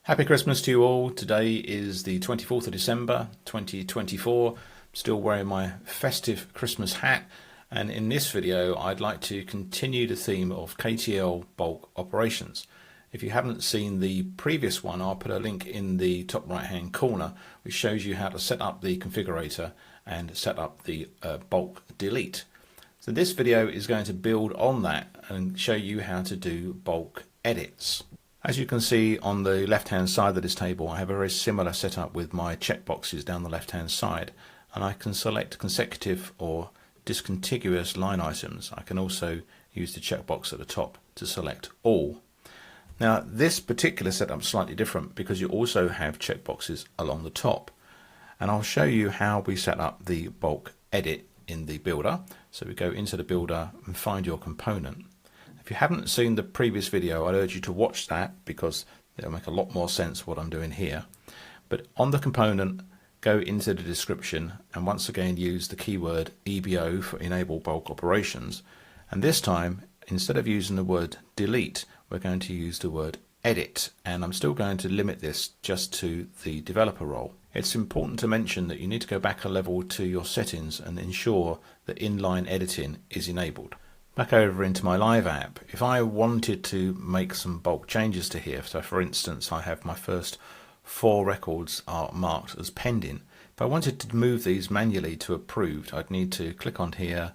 Happy Christmas to you all. Today is the 24th of December 2024. Still wearing my festive Christmas hat, and in this video I'd like to continue the theme of KTL bulk operations. If you haven't seen the previous one, I'll put a link in the top right hand corner which shows you how to set up the configurator and set up the bulk delete. So this video is going to build on that and show you how to do bulk edits. As you can see on the left hand side of this table, I have a very similar setup with my checkboxes down the left hand side, and I can select consecutive or discontiguous line items. I can also use the checkbox at the top to select all. Now this particular setup is slightly different because you also have checkboxes along the top, and I'll show you how we set up the bulk edit in the builder. So we go into the builder and find your component. If you haven't seen the previous video, I'd urge you to watch that because it'll make a lot more sense what I'm doing here. But on the component, go into the description and once again use the keyword EBO for enable bulk operations. And this time, instead of using the word delete, we're going to use the word edit. And I'm still going to limit this just to the developer role. It's important to mention that you need to go back a level to your settings and ensure that inline editing is enabled. Back over into my live app, if I wanted to make some bulk changes to here, so for instance I have my first 4 records are marked as pending. If I wanted to move these manually to approved, I'd need to click on here,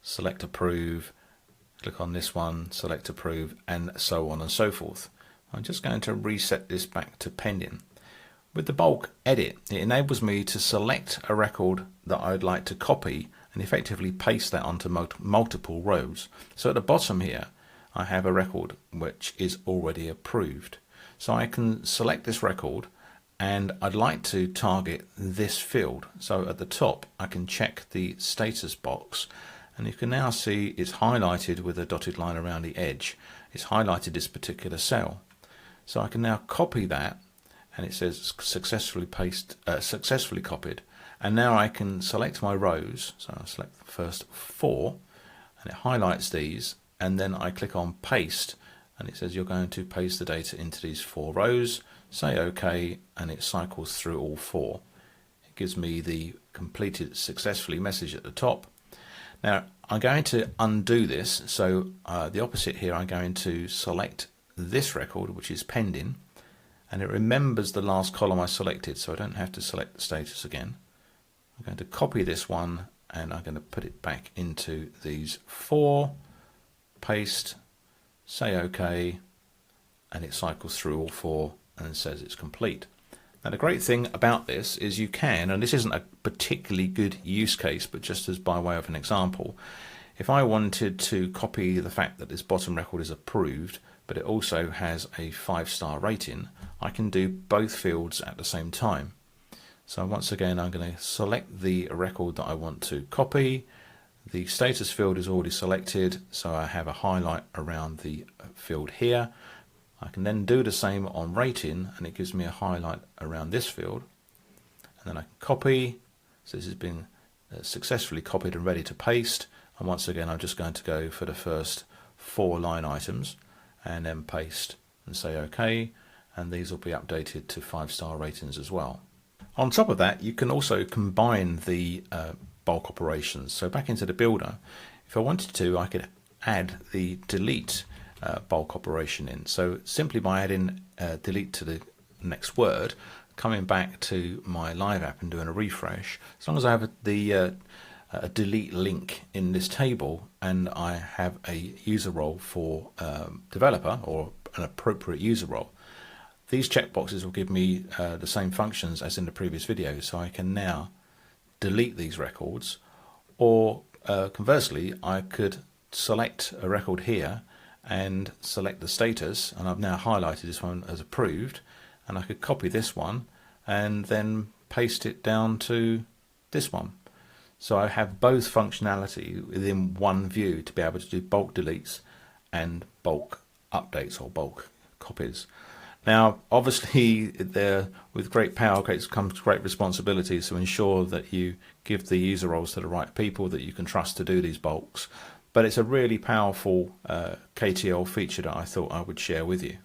select approve, click on this one, select approve, and so on and so forth. I'm just going to reset this back to pending. With the bulk edit, it enables me to select a record that I'd like to copy and effectively paste that onto multiple rows. So at the bottom here I have a record which is already approved. So I can select this record and I'd like to target this field. So at the top I can check the status box, and you can now see it's highlighted with a dotted line around the edge. It's highlighted this particular cell. So I can now copy that, and it says successfully copied. And now I can select my rows, so I'll select the first 4 and it highlights these, and then I click on paste and it says you're going to paste the data into these 4 rows, say OK, and it cycles through all 4. It gives me the completed successfully message at the top. Now I'm going to undo this, so the opposite here, I'm going to select this record which is pending, and it remembers the last column I selected, so I don't have to select the status again. I'm going to copy this one and I'm going to put it back into these 4, paste, say OK, and it cycles through all 4 and says it's complete. Now the great thing about this is you can, and this isn't a particularly good use case, but just as by way of an example, if I wanted to copy the fact that this bottom record is approved, but it also has a 5-star rating, I can do both fields at the same time. So once again I'm going to select the record that I want to copy. The status field is already selected, so I have a highlight around the field here. I can then do the same on rating and it gives me a highlight around this field. And then I can copy, so this has been successfully copied and ready to paste. And once again I'm just going to go for the first 4 line items and then paste and say OK, and these will be updated to 5-star ratings as well. On top of that, you can also combine the bulk operations. So back into the builder, if I wanted to, I could add the delete bulk operation in. So simply by adding delete to the next word, coming back to my live app and doing a refresh, as long as I have the delete link in this table and I have a user role for developer or an appropriate user role, these checkboxes will give me the same functions as in the previous video, so I can now delete these records, or conversely I could select a record here and select the status, and I've now highlighted this one as approved, and I could copy this one and then paste it down to this one. So I have both functionality within one view to be able to do bulk deletes and bulk updates or bulk copies. Now, obviously, with great power comes great responsibility, so ensure that you give the user roles to the right people that you can trust to do these bulks. But it's a really powerful KTL feature that I thought I would share with you.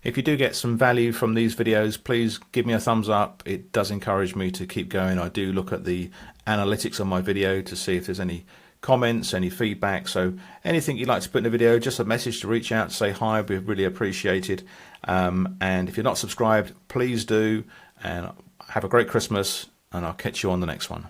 If you do get some value from these videos, please give me a thumbs up. It does encourage me to keep going. I do look at the analytics on my video to see if there's any comments, any feedback. So anything you'd like to put in the video, just a message to reach out, say hi, would be really appreciated. And if you're not subscribed, please do. And have a great Christmas, and I'll catch you on the next one.